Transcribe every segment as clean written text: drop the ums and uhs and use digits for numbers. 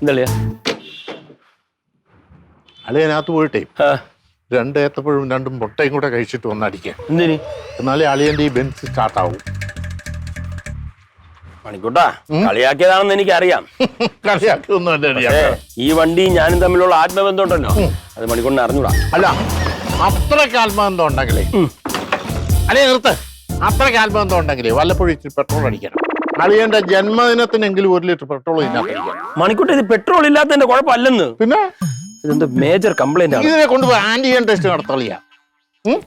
എന്തളിയാ അളിയനകത്ത് പോയിട്ടേ 2 ഏത്തപ്പഴവും 2 മുട്ടയും കൂടെ കഴിച്ചിട്ട് വന്നടിക്കാം. എന്തിന്? എന്നാലേ അളിയന്റെ ഈ ബെൻസ് സ്റ്റാർട്ടാവും. മണിക്കൂട്ടാ, കളിയാക്കിയതാണെന്ന് എനിക്കറിയാം. കളിയാക്കിയൊന്നും ഈ വണ്ടി ഞാനും തമ്മിലുള്ള ആത്മബന്ധം ഉണ്ടല്ലോ, അത് മണിക്കൂറിന് അറിഞ്ഞൂടാ. അല്ല, അത്രയ്ക്ക് ആത്മബന്ധം ഉണ്ടെങ്കിലേ അളിയ നിർത്ത്. അത്രയ്ക്ക് ആത്മബന്ധം ഉണ്ടെങ്കിലേ വല്ലപ്പോഴും ഇച്ചിരി പെട്രോൾ അടിക്കണം. അളിയന്റെ ജന്മദിനത്തിനെങ്കിലും 1 ലിറ്റർ പെട്രോൾ മണിക്കൂട്ട. ഇത് പെട്രോൾ ഇല്ലാത്തതിന്റെ കുഴപ്പമില്ലെന്ന്. പിന്നെ ഇതെന്ത് മേജർ കംപ്ലൈന്റ് ആണ്. ഇതിനെ കൊണ്ടുപോയി ആന്റിജൻ ടെസ്റ്റ് നടത്തളിയാ.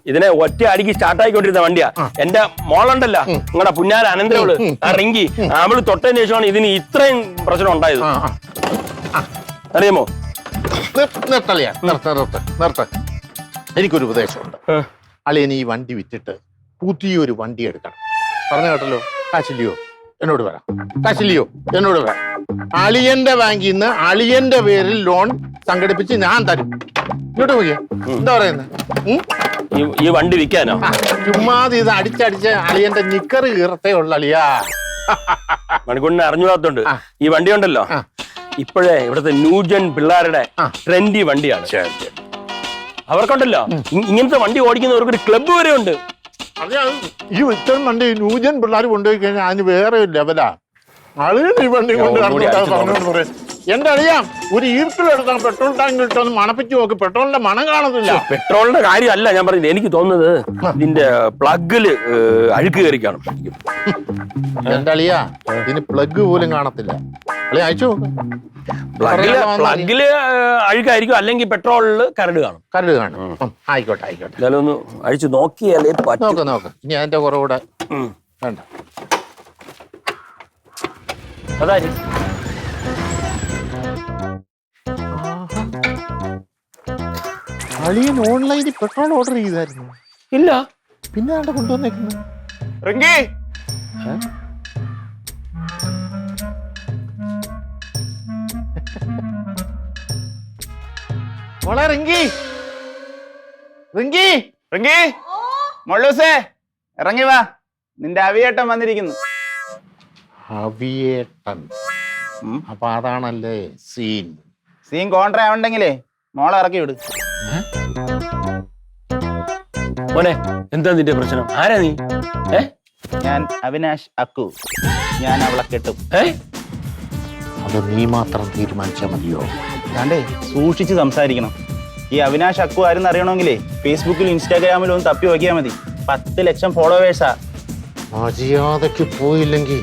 ഇതിനെ ഒറ്റ അടിക്ക് സ്റ്റാർട്ട് ആയിക്കൊണ്ടിരുന്ന വണ്ടിയാ. എന്റെ മോളുണ്ടല്ലോ, നിങ്ങളുടെ പുന്നാര അനന്തരവള്, ആ റിങ്കി, അവള് തൊട്ടതിന് ശേഷമാണ് ഇതിന് ഇത്രയും പ്രശ്നം ഉണ്ടായത്. അറിയാമോ? നിർത്തളിയാ, നിർത്ത. എനിക്കൊരു ഉപദേശമുണ്ട്. അളിയന് ഈ വണ്ടി വിറ്റിട്ട് പുതിയൊരു വണ്ടി എടുക്കണം. പറഞ്ഞു കേട്ടല്ലോ. കാശില്ലയോ? എന്നോട് വരാം. കാശില്ലയോ? എന്നോട് വരാം. അളിയന്റെ ബാങ്കിൽ നിന്ന് അളിയന്റെ പേരിൽ ലോൺ സംഘടിപ്പിച്ച് ഞാൻ തരും. ഇങ്ങോട്ട് പോയി. എന്താ പറയുന്നത്? ഈ വണ്ടി വിൽക്കാനോ? ചുമ്മാതെ ഇത് അടിച്ചടിച്ച് അളിയന്റെ നിക്കറ് കീറത്തേ ഉള്ള അളിയാ. മണിക്കൂറിനെ അറിഞ്ഞൂടാത്തോണ്ട് ഈ വണ്ടി ഉണ്ടല്ലോ, ഇപ്പോഴേ ഇവിടുത്തെ ന്യൂജൻ പിള്ളേരുടെ ട്രെൻഡി വണ്ടിയാണ്. അവർക്കുണ്ടല്ലോ ഇങ്ങനത്തെ വണ്ടി ഓടിക്കുന്നവർക്ക് ഒരു ക്ലബ്ബ് വരെ ഉണ്ട്. ഈ ഇത്തരം വണ്ടി ന്യൂജൻ പിള്ളേർ കൊണ്ടുപോയി കഴിഞ്ഞാൽ അതിന് വേറെ ഒരു ലെവലാ. അളിയൻ ഈ വണ്ടി കൊണ്ട് പറഞ്ഞോണ്ട് എന്റെ അറിയാം. ഒരു ഈർക്കിലെടുത്താൽ പെട്രോൾ ടാങ്കിൽ ഇട്ടൊന്ന് മണപ്പിച്ച് നോക്ക്, പെട്രോളിന്റെ മണം കാണത്തില്ല. പെട്രോളിന്റെ കാര്യമല്ല ഞാൻ പറഞ്ഞത്. എനിക്ക് തോന്നുന്നത് ഇതിന്റെ പ്ലഗില് അഴുക്ക് കയറി കാണും. എന്റെ അളിയാ, ഇതിന് പ്ലഗ് പോലും കാണത്തില്ല. അളിയ അയച്ചു നോക്ക്. പ്ലഗില് അഴുക്കായിരിക്കും, അല്ലെങ്കിൽ പെട്രോളില് കരട് കാണും. ആയിക്കോട്ടെ. എന്തായാലും ഒന്ന് അഴിച്ചു നോക്കിയാലേ നോക്ക്. ഇനി അതിന്റെ കുറവുകൂടെ വേണ്ട. അതായി അളിയൻ ഓൺലൈനിൽ പെട്രോൾ ഓർഡർ ചെയ്തായിരുന്നു. ഇല്ല, പിന്നെ ആണ്ട് കൊണ്ടുവന്നേക്കുന്നു. റിങ്കി, മോളെ റിങ്കി, മൊള്ളൂസേ, ഇറങ്ങി വാ. നിന്റെ അവിയേട്ടൻ വന്നിരിക്കുന്നു. അവിയേട്ടൻ? അപ്പൊ അതാണല്ലേ സീൻ കോൺട്രാ ഉണ്ടെങ്കിലേ മോളെ ഇറക്കി വിട്. മോനെ, എന്താ നിന്റെ പ്രശ്നം? ആരാ നീ? ഞാൻ അവിനാഷ് അക്കു. ഞാൻ അവളെ കെട്ടും. അത് നീ മാത്രം തീരുമാനിച്ചാൽ മതിയോ? അതാണ്ടേ സൂക്ഷിച്ച് സംസാരിക്കണം. ഈ അവിനാഷ് അക്കു ആരെന്ന് അറിയണമെങ്കിലേ ഫേസ്ബുക്കിലും ഇൻസ്റ്റാഗ്രാമിലും ഒന്ന് തപ്പി നോക്കിയാൽ മതി. 10 ലക്ഷം ഫോളോവേഴ്സാ. മര്യാദക്ക് പോയില്ലെങ്കിൽ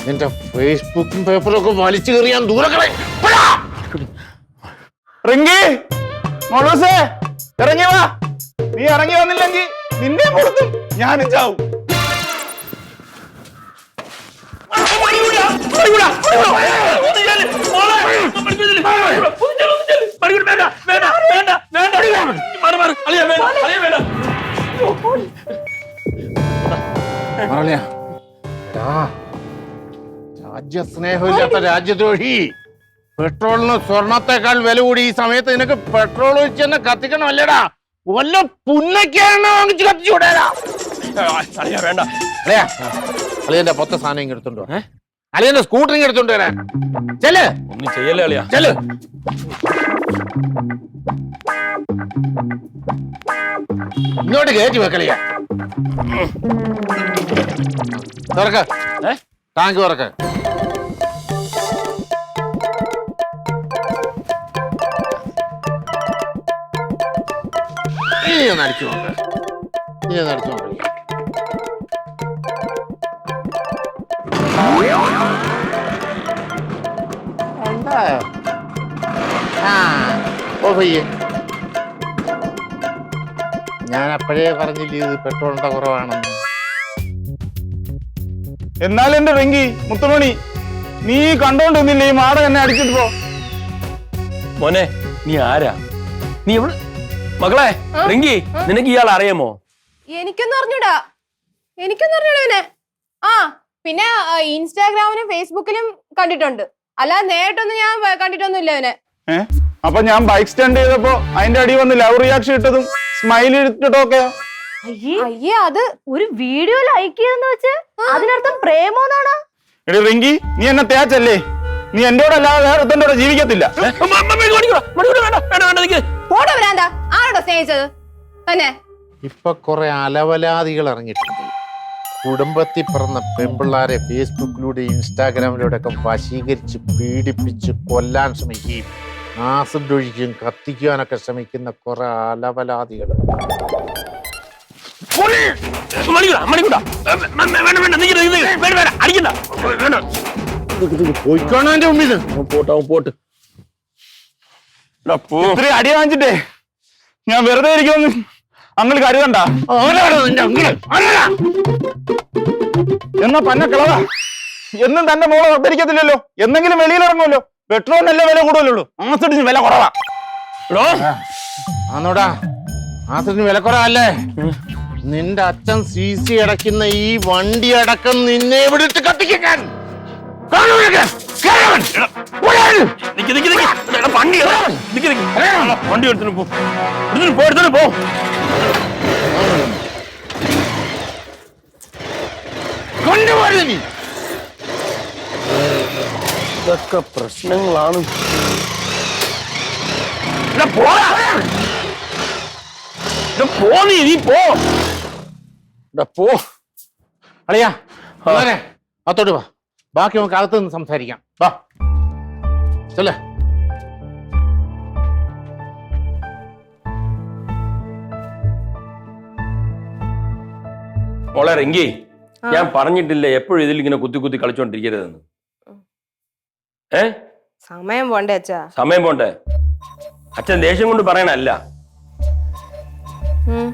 നിന്റെ ഫേസ്ബുക്കും പേപ്പറൊക്കെ വലിച്ചു കയറിയാൻ ദൂരങ്ങളെ. റിങ്കി, മൊളൂസേ, ഇറങ്ങി വാ. നീ ഇറങ്ങി വന്നില്ലെങ്കിൽ നിന്നെ കൊടുത്തും ഞാനും ചാവും. രാജ്യസ്നേഹമില്ലാത്ത രാജ്യദ്രോഹി. പെട്രോളിന് സ്വർണത്തെക്കാൾ വില കൂടി ഈ സമയത്ത് നിനക്ക് പെട്രോൾ ഒഴിച്ച് തന്നെ കത്തിക്കണം അല്ലേടാ? വല്ല പുന്നക്കാണ് വാങ്ങിച്ച് കത്തിച്ചൂടാ. വേണ്ട അളിയന്റെ പൊത്ത സാധനം ഇങ്ങ് എടുത്തോണ്ടോ. അളിയന്റെ സ്കൂട്ടറിങ് എടുത്തോണ്ട് വരാൻ ചെല്. ഒന്നും ചെയ്യല്ലേ അളിയാ. ചെല്. ഇങ്ങോട്ട് കയറ്റി വെക്കളിയാ. തുറക്ക്. ടാങ്ക് തുറക്ക്. ഇനി ഒന്ന് അടിച്ചു നോക്ക്. എന്തായോ? ഞാൻ അപ്പോഴേ പറഞ്ഞില്ലേ ഇത് പെട്രോളിന്റെ കുറവാണെന്ന്. എന്നാലും എന്റെ റിങ്കി മുത്തുമണി, നീ കണ്ടോണ്ടിരുന്നില്ലേ ഈ മാട എന്നെ അടിച്ചിട്ട് പോ. മോനെ, നീ ആരാ? നീ എവിടെ? മകളെ റിങ്കി, നിനക്ക് ഇയാൾ അറിയാമോ? എനിക്കൊന്നും അറിഞ്ഞൂടാ ഇവനെ. പിന്നെ ഇൻസ്റ്റാഗ്രാമിലും ഫേസ്ബുക്കിലും കണ്ടിട്ടുണ്ട്, അല്ലാതെ നേരിട്ടൊന്നും ഞാൻ കണ്ടിട്ടൊന്നുമില്ല ഇവനെ. അപ്പൊ ഞാൻ ബൈക്ക് സ്റ്റാൻഡ് ചെയ്തപ്പോ അതിന്റെ അടി വന്ന് ലവ് റിയാക്ഷൻ ഇട്ടതും സ്മൈൽ ഇട്ടിട്ടൊക്കെ. അയ്യേ, അത് ഒരു വീഡിയോ ലൈക്ക് ചെയ്തെന്ന് വെച്ച് അതിനർത്ഥം പ്രേമോന്നാണ്. എടി റിങ്കി, നീ എന്നെ തേച്ചല്ലേ? നീ എന്റെ കൂടെ അല്ലാതെ വേറെ ഒരുത്തന്റെ കൂടെ ജീവിക്കത്തില്ല. പോടോ വരാന്താ, ആരോടോ സ്നേഹിച്ചത് തന്നെ? ഇപ്പൊ കുറെ അലവലാദികൾ ഇറങ്ങിയിട്ടുണ്ട്. കുടുംബത്തിൽ പിറന്ന പെൺപിള്ളാരെ ഫേസ്ബുക്കിലൂടെ ഇൻസ്റ്റാഗ്രാമിലൂടെ ഒക്കെ വശീകരിച്ച് പീഡിപ്പിച്ച് കൊല്ലാൻ ശ്രമിക്കുകയും ആസിഡ് ഒഴിക്കും കത്തിക്കാനൊക്കെ ശ്രമിക്കുന്ന കുറെ അലവലാദികൾ. പോയിക്കോണോ എന്റെ മുമ്പിൽ? പോട്ട് ഇത്രയും അടി വാങ്ങിച്ചിട്ടേ ഞാൻ വെറുതെ ഇരിക്കുമെന്ന് അങ്ങൾ കരുതണ്ട. എന്നാ പന്ന കിളവാ, എന്നും തന്റെ മോളെ ഉദ്ധരിക്കത്തില്ലല്ലോ. എന്തെങ്കിലും വെളിയിലിറങ്ങുമല്ലോ. പെട്രോളിനല്ലേ വില കൂടുതലുള്ളൂ, ആസിഡിന് വില കുറവാ. ആന്നോടാ, ആസിഡിന് വില കുറവല്ലേ? നിന്റെ അച്ഛൻ CC അടയ്ക്കുന്ന ഈ വണ്ടി അടക്കം നിന്നെ ഇവിടെ ഇട്ട് കത്തിക്കാൻ. വണ്ടി എടുത്തിട്ട് പോ. കൊണ്ടുപോയി നീ. ഇതൊക്കെ പ്രശ്നങ്ങളാണ്. നീ പോ. അളിയാ അത്തോട്ട് വാ, ബാക്കി നമുക്ക് അകത്ത് നിന്ന് സംസാരിക്കാം. വാ ചെല്ലേ. മോളെ റിങ്കി, ഞാൻ പറഞ്ഞിട്ടില്ലേ എപ്പോഴും ഇതിൽ ഇങ്ങനെ കുത്തി കുത്തി കളിച്ചോണ്ടിരിക്കരുതെന്ന്. സമയം പോണ്ടേ അച്ഛാ? സമയം പോണ്ടേ? അച്ഛൻ ദേഷ്യം കൊണ്ട് പറയണല്ല.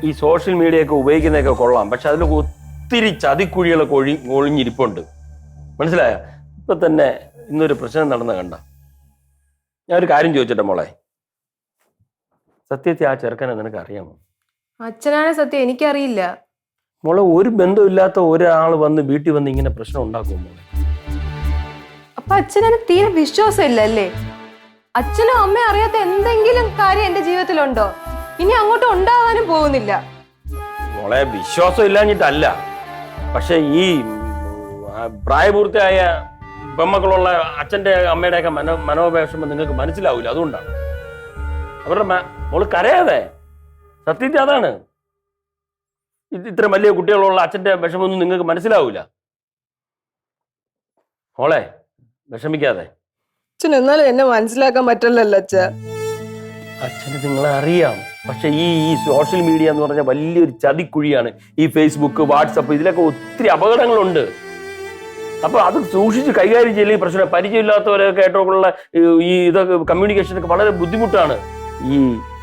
ഈ സോഷ്യൽ മീഡിയ ഒക്കെ ഉപയോഗിക്കുന്നതൊക്കെ കൊള്ളാം, പക്ഷെ അതിൽ ഒത്തിരി ചതിക്കുഴികളൊക്കെ ഒളിഞ്ഞിരിപ്പുണ്ട്. മനസ്സിലായ? ഇപ്പൊ തന്നെ ഇന്നൊരു പ്രശ്നം നടന്ന കണ്ട. ഞാനൊരു കാര്യം ചോദിച്ചിട്ടെ മോളെ, സത്യത്തെ ആ ചെറുക്കനെ നിനക്ക് അറിയാമോ? അച്ഛനാണ് സത്യം, എനിക്കറിയില്ല. മോളെ, ഒരു ബന്ധമില്ലാത്ത ഒരാൾ വന്ന് വീട്ടിൽ വന്ന് ഇങ്ങനെ പ്രശ്നം ഉണ്ടാക്കും മോളെ. അപ്പൊ അച്ഛനെ തീരെ വിശ്വാസമില്ല അല്ലേ? അച്ഛനും അമ്മയും അറിയാത്ത എന്തെങ്കിലും കാര്യം എന്റെ ജീവിതത്തിലുണ്ടോ? ഇനി അങ്ങോട്ട് ഉണ്ടാകാനും പോകുന്നില്ല. മോളെ, വിശ്വാസം ഇല്ലാഞ്ഞിട്ടല്ല, പക്ഷെ ഈ പ്രായപൂർത്തിയായ പെമ്മക്കളുള്ള അച്ഛന്റെ അമ്മയുടെ ഒക്കെ മനോവിഷമം നിങ്ങൾക്ക് മനസ്സിലാവൂല. അതുകൊണ്ടാണ് അവരുടെ മോള് കരയാതെ. സത്യത്തിൽ അതാണ്. ഇത്ര വലിയ കുട്ടികളുള്ള അച്ഛന്റെ വിഷമൊന്നും നിങ്ങൾക്ക് മനസ്സിലാവൂല. മോളെ, വിഷമിക്കാതെ. അച്ഛൻ എന്നാലും എന്നെ മനസ്സിലാക്കാൻ പറ്റില്ലല്ലോ അച്ഛ. അച്ഛന് നിങ്ങളെ അറിയാം, പക്ഷെ ഈ സോഷ്യൽ മീഡിയ എന്ന് പറഞ്ഞാൽ വലിയൊരു ചതിക്കുഴിയാണ്. ഈ ഫേസ്ബുക്ക്, വാട്സപ്പ്, ഇതിലൊക്കെ ഒത്തിരി അപകടങ്ങളുണ്ട്. അപ്പൊ അത് സൂക്ഷിച്ച് കൈകാര്യം ചെയ്യില്ലെങ്കിൽ പ്രശ്നം. പരിചയമില്ലാത്തവരൊക്കെ ആയിട്ടുള്ള ഈ ഇതൊക്കെ കമ്മ്യൂണിക്കേഷനൊക്കെ വളരെ ബുദ്ധിമുട്ടാണ്. ഈ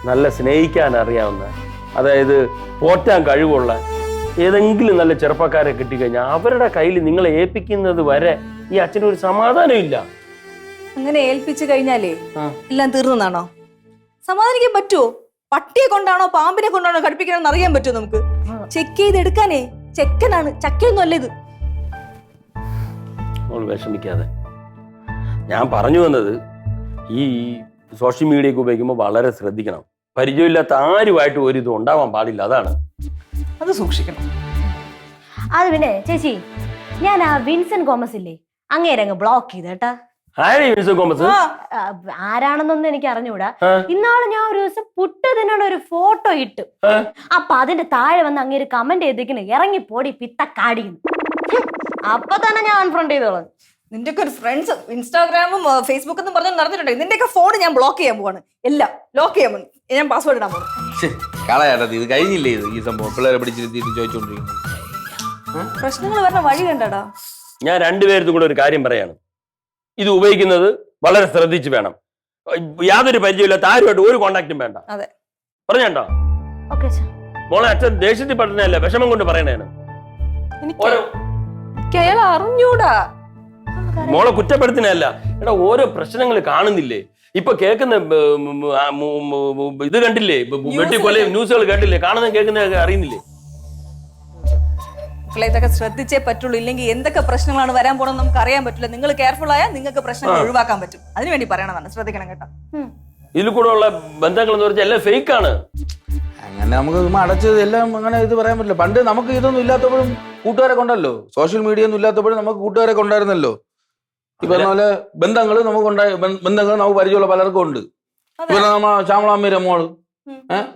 നല്ല സ്നേഹിക്കാൻ അറിയാവുന്ന, അതായത് പോറ്റാൻ കഴിവുള്ള ഏതെങ്കിലും നല്ല ചെറുപ്പക്കാരെ കിട്ടിക്കഴിഞ്ഞാൽ അവരുടെ കയ്യിൽ നിങ്ങളെ ഏൽപ്പിക്കുന്നത് വരെ ഈ അച്ഛന് ഒരു സമാധാനം ഇല്ല. അങ്ങനെ ഏൽപ്പിച്ചു കഴിഞ്ഞാലേ എല്ലാം തീർന്നാണോ? സമാധാനിക്കാൻ പറ്റുമോ? പട്ടിയെ കൊണ്ടാണോ പാമ്പിനെ കൊണ്ടാണോ കടുപ്പിക്കണമെന്ന് അറിയാൻ പറ്റുമോ നമുക്ക്? ചെക്ക് ചെയ്ത് എടുക്കാനേ ചെക്കനാണ്, ചക്കയൊന്നും അല്ല ഇത്. വിഷമിക്കാതെ. ഞാൻ പറഞ്ഞു വന്നത്, ഈ സോഷ്യൽ മീഡിയ ഉപയോഗിക്കുമ്പോൾ വളരെ ശ്രദ്ധിക്കണം. പരിചയമില്ലാത്ത ആരുമായിട്ട് ഒരു ഇത് ഉണ്ടാവാൻ പാടില്ല. അതാണ് അത് സൂക്ഷിക്കണം. അത് പിന്നെ ചേച്ചി, ഞാൻ ആ വിൻസെന്റ് ഗോമസ് ഇല്ലേ, അങ്ങേരങ്ങ് ബ്ലോക്ക് ചെയ്ത് കേട്ടാ. ആരാണെന്നൊന്നും എനിക്ക് അറിഞ്ഞൂടാ. ഇന്നാള് ഞാൻ ഒരു ദിവസം പുട്ട് തിന്നണ ഒരു ഫോട്ടോ ഇട്ടു. അപ്പൊ അതിന്റെ താഴെ വന്ന് അങ്ങേര് കമന്റ് ചെയ്തിരിക്കുന്നു, ഇറങ്ങി പോടി പിത്തക്കാടിന്ന്. അപ്പൊ തന്നെ ഞാൻ അൺഫ്രണ്ട് ചെയ്തോളാം. നിന്റെയൊക്കെ ഒരു ഫ്രണ്ട്സ് ഇൻസ്റ്റാഗ്രാമും ഫേസ്ബുക്കും എന്ന് പറഞ്ഞാൽ നടന്നിട്ടുണ്ട്. നിന്റെയൊക്കെ ഫോൺ ഞാൻ ബ്ലോക്ക് ചെയ്യാൻ പോവാണ്, എല്ലാം ലോക്ക് ചെയ്യാൻ പോകുന്നു. ഞാൻ പാസ്വേഡ് ഇടാൻ പോകുന്നു. കളയാട്ടത്, ഇത് കഴിഞ്ഞില്ലേ ഇത് ഈ സംഭവം? പിള്ളേരെ പിടിച്ചിരുത്തിയിട്ട് ചോദിച്ചോണ്ടിരിക്കുന്നു. പ്രശ്നങ്ങൾ പറഞ്ഞ വഴി കണ്ടടാ. ഞാൻ രണ്ടുപേർക്കും കൂടെ ഒരു കാര്യം പറയാണ്. ഇത് ഉപയോഗിക്കുന്നത് വളരെ ശ്രദ്ധിച്ച് വേണം. യാതൊരു പരിചയമില്ലാത്ത ആരുമായിട്ട് ഒരു കോണ്ടാക്റ്റും വേണ്ട. അതെ, പറഞ്ഞോ? മോളെ, അച്ഛൻ ദേഷ്യത്തിൽ പറഞ്ഞല്ല, വിഷമം കൊണ്ട് പറയണേന്. അറിഞ്ഞൂടാ. മോളെ കുറ്റപ്പെടുത്തുന്നതല്ല. എടാ, ഓരോ പ്രശ്നങ്ങൾ കാണുന്നില്ലേ? ഇപ്പൊ കേൾക്കുന്ന ഇത് കണ്ടില്ലേ? വെട്ടിക്കൊല ന്യൂസുകൾ കേട്ടില്ലേ? കാണുന്ന കേൾക്കുന്ന അറിയുന്നില്ലേ? ഇതൊക്കെ ശ്രദ്ധിച്ചേ പറ്റുള്ളൂ, ഇല്ലെങ്കിൽ എന്തൊക്കെ പ്രശ്നങ്ങളാണ് വരാൻ പോണെന്ന് നമുക്ക് അറിയാൻ പറ്റില്ല. നിങ്ങൾ കെയർഫുൾ ആയാൽ നിങ്ങൾക്ക് പ്രശ്നങ്ങൾ ഒഴിവാക്കാൻ പറ്റും. അതിനുവേണ്ടി പറയണതാണ്, ശ്രദ്ധിക്കണം കേട്ടോ. ഇതിൽ കൂടെ ഉള്ള ബന്ധങ്ങൾ എന്ന് പറഞ്ഞാൽ എല്ലാം ഫേക്ക് ആണ്. അങ്ങനെ നമുക്ക് അടച്ചത് എല്ലാം അങ്ങനെ ഇത് പറയാൻ പറ്റില്ല. പണ്ട് നമുക്ക് ഇതൊന്നും ഇല്ലാത്തപ്പോഴും കൂട്ടുകാരെ കൊണ്ടല്ലോ, സോഷ്യൽ മീഡിയ ഒന്നും ഇല്ലാത്തപ്പോഴും നമുക്ക് കൂട്ടുകാരെ കൊണ്ടായിരുന്നല്ലോ. ഈ പറഞ്ഞ പോലെ ബന്ധങ്ങൾ നമുക്കുണ്ടായി, ബന്ധങ്ങൾ നമുക്ക് പരിചയമുള്ള പലർക്കും ഉണ്ട്. ഇപ്പൊ നമ്മ ശ്യാമളാമ്മയുടെ മോള്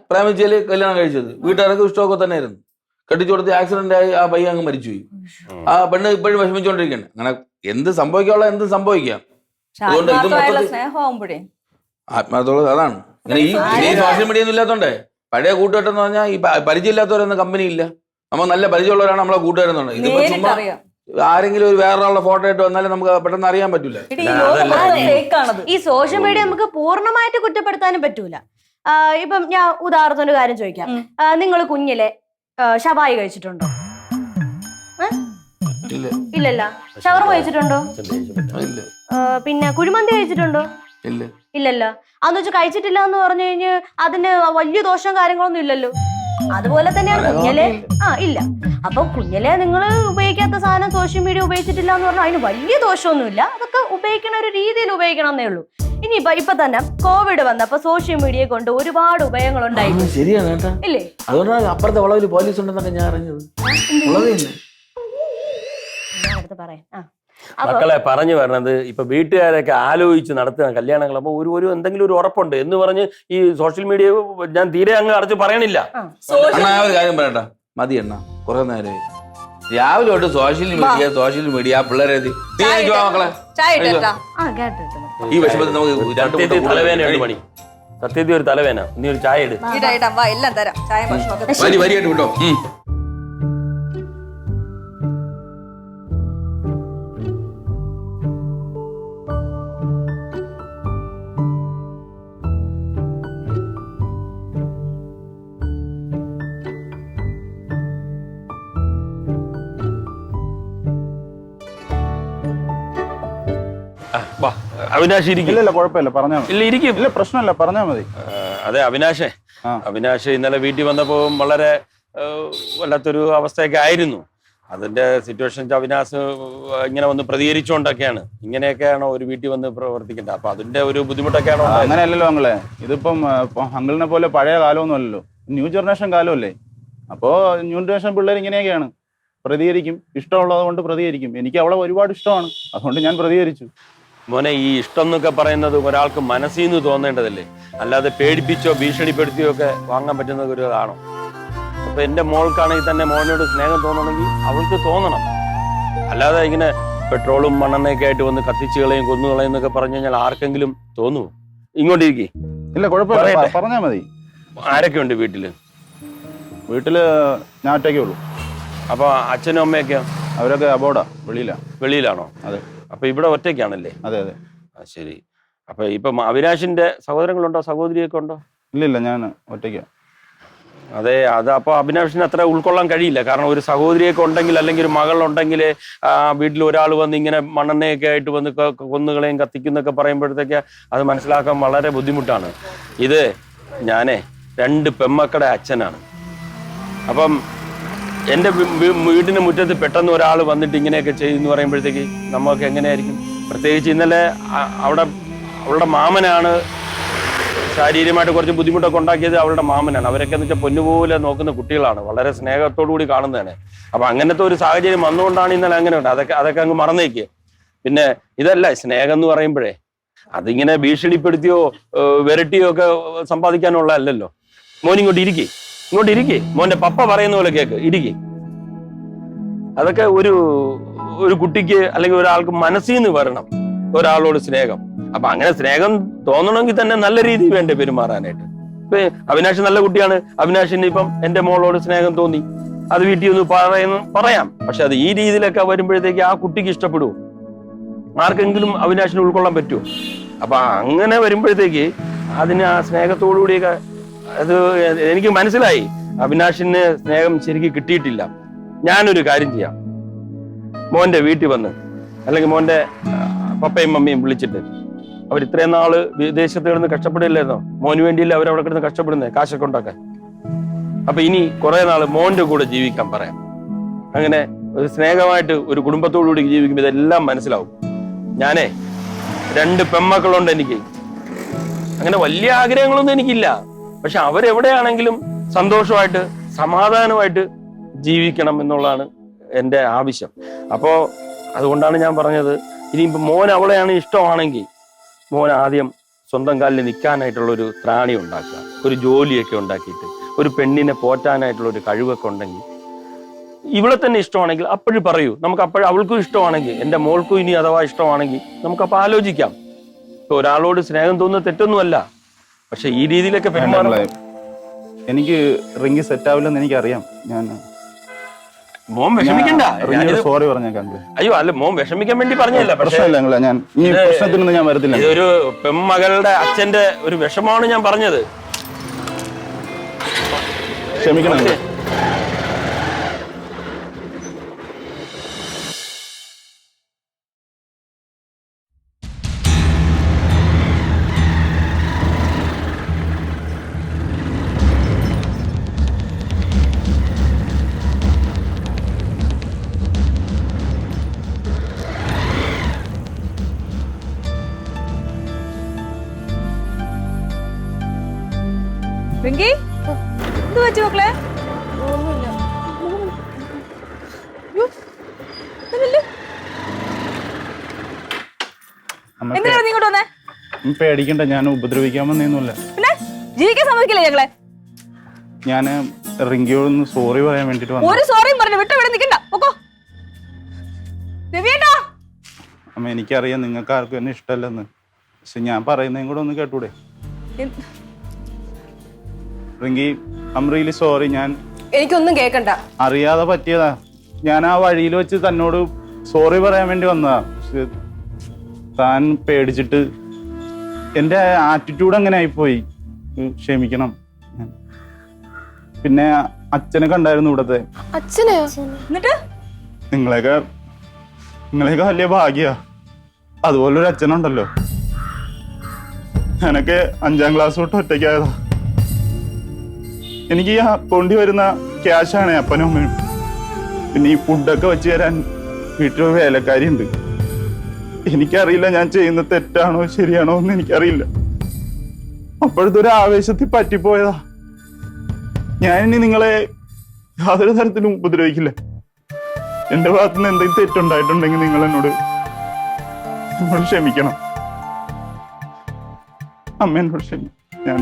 പ്രേമിച്ചേല് കല്യാണം കഴിച്ചത് വീട്ടുകാർക്ക് ഇഷ്ടമൊക്കെ തന്നെ ആയിരുന്നു. കെട്ടിച്ചു കൊടുത്ത് ആക്സിഡന്റ് ആയി ആ പയ്യ അങ്ങ് മരിച്ചുപോയി. ആ പെണ്ണ് ഇപ്പോഴും വിഷമിച്ചോണ്ടിരിക്കണേ. അങ്ങനെ എന്ത് സംഭവിക്കാനുള്ള എന്ത് സംഭവിക്കാം. അതുകൊണ്ട് ഇത് മൊത്തത്തിൽ ആത്മാർത്ഥമുള്ളത് അതാണ്. ഇങ്ങനെ ഈ സോഷ്യൽ മീഡിയ ഒന്നും ഇല്ലാത്തോണ്ടേ പഴയ കൂട്ടുകെട്ടെന്ന് പറഞ്ഞാൽ ഈ പരിചയമില്ലാത്തവരൊന്നും കമ്പനി ഇല്ല. നമ്മൾ നല്ല പരിചയമുള്ളവരാണ് നമ്മളെ കൂട്ടുകാരെന്നുണ്ട്. ഇതിപ്പോ ചുമ്മാ ആരെങ്കിലും ഒരു വേറൊരാളുടെ ഫോട്ടോ ആയിട്ട് വന്നാലും നമുക്ക് പെട്ടെന്ന് അറിയാൻ പറ്റൂല. ഈ സോഷ്യൽ മീഡിയ നമുക്ക് പൂർണ്ണമായിട്ട് കുറ്റപ്പെടുത്താനും പറ്റൂല. ഇപ്പം ഞാൻ ഉദാഹരണത്തിന് കാര്യം ചോദിക്കാം. നിങ്ങൾ കുഞ്ഞിലെ ഷവായി കഴിച്ചിട്ടുണ്ടോ? ഇല്ലല്ല. ഷവർമ കഴിച്ചിട്ടുണ്ടോ? പിന്നെ കുഴിമന്തി കഴിച്ചിട്ടുണ്ടോ? ഇല്ലല്ലോ. അന്ന് വെച്ച് കഴിച്ചിട്ടില്ല എന്ന് പറഞ്ഞു കഴിഞ്ഞ് അതിന് വലിയ ദോഷം കാര്യങ്ങളൊന്നും ഇല്ലല്ലോ. അതുപോലെ തന്നെയാണ് കുഞ്ഞിലെ ഇല്ല. അപ്പൊ കുഞ്ഞിലെ നിങ്ങൾ ഉപയോഗിക്കാത്ത സാധനം സോഷ്യൽ മീഡിയ ഉപയോഗിച്ചിട്ടില്ല എന്ന് പറഞ്ഞാൽ അതിന് വലിയ ദോഷമൊന്നുമില്ല. അതൊക്കെ ഉപയോഗിക്കണ ഒരു രീതിയിൽ ഉപയോഗിക്കണം എന്നേ ഉള്ളൂ. ഇപ്പൊ തന്നെ കോവിഡ് വന്നപ്പോ സോഷ്യൽ മീഡിയയെ കൊണ്ട് ഒരുപാട് ഉപയോഗങ്ങൾ ഉണ്ടായി. ശരിയാണ് കേട്ടാ. ഇല്ലേ? അതുകൊണ്ടാണ് അപ്പുറത്തെ വളവിൽ പോലീസ് ഉണ്ടെന്നൊക്കെ ഞാൻ അറിഞ്ഞത്. പറയാം. മക്കളെ പറഞ്ഞു പറഞ്ഞത് ഇപ്പൊ വീട്ടുകാരൊക്കെ ആലോചിച്ച് നടത്തുന്ന കല്യാണങ്ങൾ അപ്പൊ ഒരു എന്തെങ്കിലും ഒരു ഉറപ്പുണ്ട് എന്ന് പറഞ്ഞ് ഈ സോഷ്യൽ മീഡിയ ഞാൻ തീരെ അങ്ങ് അടച്ച് പറയണില്ല. അണ്ണാ ഒരു കാര്യം പറയട്ടാ, മതി എണ്ണ കുറെ നേരമായി. രാവിലെ തൊട്ട് സോഷ്യൽ മീഡിയ പിള്ളേരെ മക്കളെ ഈ വിഷമത്തിൽ നമുക്ക് തലവേന മണി സത്യത്തിൽ ഒരു തലവേന. നീ ഒരു ചായ ഇട്. എല്ലാം തരാം. ചായ വരിയായിട്ട് വിട്ടോ. അവിനാശ് ഇല്ല കുഴപ്പമില്ല പറഞ്ഞാൽ ഇല്ല ഇരിക്കും. ഇല്ല പ്രശ്നമില്ല പറഞ്ഞാൽ മതി. അതെ അവിനാശ് ഇന്നലെ വീട്ടിൽ വന്നപ്പോ വളരെ വല്ലാത്തൊരു അവസ്ഥയൊക്കെ ആയിരുന്നു. അതിന്റെ സിറ്റുവേഷൻ അവിനാശ് ഇങ്ങനെ വന്ന് പ്രതികരിച്ചുകൊണ്ടൊക്കെയാണ്. ഇങ്ങനെയൊക്കെയാണോ ഒരു വീട്ടിൽ വന്ന് പ്രവർത്തിക്കേണ്ടത്? അപ്പൊ അതിന്റെ ഒരു ബുദ്ധിമുട്ടൊക്കെയാണോ? അങ്ങനെയല്ലല്ലോ അങ്ങളെ. ഇതിപ്പം അങ്കിളിനെ പോലെ പഴയ കാലമൊന്നും അല്ലല്ലോ, ന്യൂ ജനറേഷൻ കാലമല്ലേ. അപ്പോ ന്യൂ ജനറേഷൻ പിള്ളേർ ഇങ്ങനെയൊക്കെയാണ് പ്രതികരിക്കും. ഇഷ്ടമുള്ളത് കൊണ്ട് പ്രതികരിക്കും. എനിക്ക് അവളെ ഒരുപാട് ഇഷ്ടമാണ്, അതുകൊണ്ട് ഞാൻ പ്രതികരിച്ചു. മോനെ, ഈ ഇഷ്ടം എന്നൊക്കെ പറയുന്നത് ഒരാൾക്ക് മനസ്സിൽ നിന്ന് തോന്നേണ്ടതല്ലേ, അല്ലാതെ പേടിപ്പിച്ചോ ഭീഷണിപ്പെടുത്തിയോ ഒക്കെ വാങ്ങാൻ പറ്റുന്ന ഒരു ഇതാണോ? അപ്പൊ എന്റെ മോൾക്കാണെങ്കിൽ തന്നെ മോനോട് സ്നേഹം തോന്നണമെങ്കിൽ അവൾക്ക് തോന്നണം. അല്ലാതെ ഇങ്ങനെ പെട്രോളും മണ്ണെണ്ണയൊക്കെ ആയിട്ട് വന്ന് കത്തിച്ചുകളെയും കൊന്നുകളയും എന്നൊക്കെ പറഞ്ഞു കഴിഞ്ഞാൽ ആർക്കെങ്കിലും തോന്നുമോ? ഇങ്ങോട്ടിരിക്കേ. ഇല്ല കുഴപ്പമില്ല പറഞ്ഞാൽ മതി. ആരൊക്കെ ഉണ്ട് വീട്ടില്? വീട്ടില് ഞാൻ ഒറ്റയ്ക്കേ ഉള്ളൂ. അപ്പൊ അച്ഛനും അമ്മയൊക്കെയോ? അവരൊക്കെ അബോർഡാ, വെളിയിലാണോ? അതെ. അപ്പൊ ഇവിടെ ഒറ്റയ്ക്കാണല്ലേ? അതെ അതെ. ശരി. അപ്പൊ ഇപ്പൊ അവിനാശിന്റെ സഹോദരങ്ങളുണ്ടോ, സഹോദരിയൊക്കെ ഉണ്ടോ? ഇല്ലില്ല, ഞാൻ ഒറ്റയ്ക്കാ. അതെ, അത് അപ്പൊ അവിനാശിന് അത്ര ഉൾക്കൊള്ളാൻ കഴിയില്ല. കാരണം ഒരു സഹോദരിയൊക്കെ ഉണ്ടെങ്കിൽ അല്ലെങ്കിൽ ഒരു മകളുണ്ടെങ്കിൽ വീട്ടിൽ ഒരാൾ വന്ന് ഇങ്ങനെ മണ്ണെണ്ണയൊക്കെ ആയിട്ട് വന്ന് കൊന്നുകളെയും കത്തിക്കുന്നൊക്കെ പറയുമ്പോഴത്തേക്ക് അത് മനസ്സിലാക്കാൻ വളരെ ബുദ്ധിമുട്ടാണ്. ഇത് ഞാനേ 2 പെമ്മക്കളുടെ അച്ഛനാണ്. അപ്പം എൻ്റെ വീടിന് മുറ്റത്ത് പെട്ടെന്ന് ഒരാൾ വന്നിട്ട് ഇങ്ങനെയൊക്കെ ചെയ്യുമെന്ന് പറയുമ്പോഴത്തേക്ക് നമുക്ക് എങ്ങനെയായിരിക്കും? പ്രത്യേകിച്ച് ഇന്നലെ അവളുടെ മാമനാണ് ശാരീരികമായിട്ട് കുറച്ച് ബുദ്ധിമുട്ടൊക്കെ ഉണ്ടാക്കിയത്. അവളുടെ മാമനാണ്. അവരൊക്കെ എന്ന് വെച്ചാൽ പൊന്നുപോലെ നോക്കുന്ന കുട്ടികളാണ്, വളരെ സ്നേഹത്തോടു കൂടി കാണുന്നതാണ്. അപ്പൊ അങ്ങനത്തെ ഒരു സാഹചര്യം വന്നുകൊണ്ടാണ് ഇന്നലെ അങ്ങനെ ഉണ്ട്. അതൊക്കെ അങ്ങ് മറന്നേക്ക്. പിന്നെ ഇതല്ല സ്നേഹം എന്ന് പറയുമ്പോഴേ അതിങ്ങനെ ഭീഷണിപ്പെടുത്തിയോ വിരട്ടിയോ ഒക്കെ സമ്പാദിക്കാനുള്ള അല്ലല്ലോ. മോൻ ഇങ്ങോട്ട് ഇരിക്കേ, മോന്റെ പപ്പ പറയുന്ന പോലെ കേക്ക്, ഇരിക്കേ. അതൊക്കെ ഒരു കുട്ടിക്ക് അല്ലെങ്കിൽ ഒരാൾക്ക് മനസ്സിൽ നിന്ന് വരണം ഒരാളോട് സ്നേഹം. അപ്പൊ അങ്ങനെ സ്നേഹം തോന്നണമെങ്കിൽ തന്നെ നല്ല രീതിയിൽ വേണ്ടേ പെരുമാറാനായിട്ട്. ഇപ്പൊ അവിനാശ് നല്ല കുട്ടിയാണ്. അവിനാശിന് ഇപ്പം എന്റെ മോളോട് സ്നേഹം തോന്നി, അത് വീട്ടിൽ ഒന്ന് പറയാം. പക്ഷെ അത് ഈ രീതിയിലൊക്കെ വരുമ്പോഴത്തേക്ക് ആ കുട്ടിക്ക് ഇഷ്ടപ്പെടുവോ? ആർക്കെങ്കിലും അവിനാശിന് ഉൾക്കൊള്ളാൻ പറ്റുമോ? അപ്പൊ അങ്ങനെ വരുമ്പോഴത്തേക്ക് അതിന് ആ സ്നേഹത്തോടുകൂടിയൊക്കെ അത് എനിക്ക് മനസ്സിലായി അവിനാശിന് സ്നേഹം ശരിക്കും കിട്ടിയിട്ടില്ല. ഞാനൊരു കാര്യം ചെയ്യാം, മോന്റെ വീട്ടിൽ വന്ന് അല്ലെങ്കിൽ മോന്റെ പപ്പയും മമ്മിയും വിളിച്ചിട്ട്, അവർ ഇത്രയും നാള് വിദേശത്ത് കിടന്ന് കഷ്ടപ്പെടില്ലായിരുന്നോ? മോന് വേണ്ടിയില്ല അവരവിടെ കിടന്ന് കഷ്ടപ്പെടുന്നേ കാശൊക്കെ ഉണ്ടാക്കാൻ. അപ്പൊ ഇനി കുറെ നാള് മോന്റെ കൂടെ ജീവിക്കാൻ പറയാം. അങ്ങനെ ഒരു സ്നേഹമായിട്ട് ഒരു കുടുംബത്തോടുകൂടി ജീവിക്കുമ്പോൾ ഇതെല്ലാം മനസ്സിലാവും. ഞാനേ 2 പെമ്മക്കളുണ്ട് എനിക്ക്. അങ്ങനെ വലിയ ആഗ്രഹങ്ങളൊന്നും എനിക്കില്ല. പക്ഷെ അവരെവിടെയാണെങ്കിലും സന്തോഷമായിട്ട് സമാധാനമായിട്ട് ജീവിക്കണം എന്നുള്ളതാണ് എൻ്റെ ആവശ്യം. അപ്പോൾ അതുകൊണ്ടാണ് ഞാൻ പറഞ്ഞത് ഇനിയിപ്പോൾ മോൻ അവളെയാണ് ഇഷ്ടമാണെങ്കിൽ മോൻ ആദ്യം സ്വന്തം കാലിൽ നിൽക്കാനായിട്ടുള്ള ഒരു ത്രാണി ഉണ്ടാക്കുക, ഒരു ജോലിയൊക്കെ ഉണ്ടാക്കിയിട്ട് ഒരു പെണ്ണിനെ പോറ്റാനായിട്ടുള്ള ഒരു കഴിവൊക്കെ ഉണ്ടെങ്കിൽ ഇവളെ തന്നെ ഇഷ്ടമാണെങ്കിൽ അപ്പോഴും പറയൂ. നമുക്ക് അപ്പോഴും അവൾക്കും ഇഷ്ടമാണെങ്കിൽ, എൻ്റെ മോൾക്കും ഇനി അഥവാ ഇഷ്ടമാണെങ്കിൽ നമുക്കപ്പോൾ ആലോചിക്കാം. ഇപ്പൊ ഒരാളോട് സ്നേഹം തോന്നുന്നത് തെറ്റൊന്നുമല്ല, പക്ഷെ ഈ രീതിയിലൊക്കെ പെരുമാറുന്നത് എനിക്ക് റിംഗ് സെറ്റ് ആവില്ലെന്ന് എനിക്കറിയാം. ഞാൻ മോൻ വിഷമിക്കണ്ട. സോറി പറഞ്ഞേക്കാം. അയ്യോ അല്ല, മോൻ വിഷമിക്കാൻ വേണ്ടി പറഞ്ഞല്ല. പ്രശ്നമില്ല, ഞാൻ ഈ പ്രശ്നത്തിനൊന്നും ഞാൻ വരത്തില്ല. ഇതൊരു പെൺമകളുടെ അച്ഛന്റെ ഒരു വിഷമമാണ് ഞാൻ പറഞ്ഞത്. ക്ഷമിക്കണം. റിങ്കി എന്ത് പറ്റി മക്കളെ? എന്തിനാണ് നീ ഇങ്ങോട്ട് വന്നേ? പേടിക്കണ്ട, ഞാൻ ഉപദ്രവിക്കാമെന്നൊന്നുമില്ല. പിന്നെ ജീവിക്കാൻ സമ്മതിക്കില്ലേ ഞങ്ങളെ? ഞാൻ റിങ്കിയോടൊന്ന് സോറി പറയാൻ വേണ്ടിട്ട് വന്നു. ഒരു സോറിയും പറഞ്ഞു വിട്ടോ, ഇവിടെ നിൽക്കണ്ട. പൊക്കോ രവിയേട്ടാ. അമ്മ എനിക്കറിയാം നിങ്ങൾക്ക് ആർക്കും എന്നെ ഇഷ്ടമല്ലെന്ന്, പക്ഷെ ഞാൻ പറയുന്നതും കൂടെ ഒന്ന് കേട്ടൂടെ? Rinki, I am really sorry. ഞാൻ എനിക്കൊന്നും കേക്കണ്ട. അറിയാതെ പറ്റിയതാ. ഞാൻ ആ വഴിയിൽ വെച്ച് തന്നോട് സോറി പറയാൻ വേണ്ടി വന്നതാ. പക്ഷെ താൻ പേടിച്ചിട്ട് എൻ്റെ ആറ്റിറ്റ്യൂഡ് അങ്ങനെ ആയിപ്പോയി. ക്ഷമിക്കണം. പിന്നെ അച്ഛനെ കണ്ടായിരുന്നു ഇവിടത്തെ. അച്ഛനെ? എന്നിട്ട് നിങ്ങളെയൊക്കെ വലിയ ഭാഗ്യ. അതുപോലൊരു അച്ഛനുണ്ടല്ലോ. ഞാനൊക്കെ 5ാം ക്ലാസ് തൊട്ട് ഒറ്റയ്ക്കായതാ. എനിക്ക് ഈ കൊണ്ടി വരുന്ന ക്യാഷാണ് അപ്പനും അമ്മയും. പിന്നെ ഈ ഫുഡൊക്കെ വെച്ച് തരാൻ വീട്ടിൽ വേലക്കാരി ഉണ്ട്. എനിക്കറിയില്ല ഞാൻ ചെയ്യുന്ന തെറ്റാണോ ശരിയാണോ എന്ന് എനിക്കറിയില്ല. അപ്പോഴത്തെ ഒരു ആവേശത്തിൽ പറ്റിപ്പോയതാ. ഞാനിനി നിങ്ങളെ യാതൊരു തരത്തിലും ഉപദ്രവിക്കില്ല. എന്റെ ഭാഗത്തുനിന്ന് എന്തെങ്കിലും തെറ്റുണ്ടായിട്ടുണ്ടെങ്കിൽ നിങ്ങൾ എന്നോട് ക്ഷമിക്കണം. അമ്മ എന്നോട് ക്ഷമിക്കണം. ഞാൻ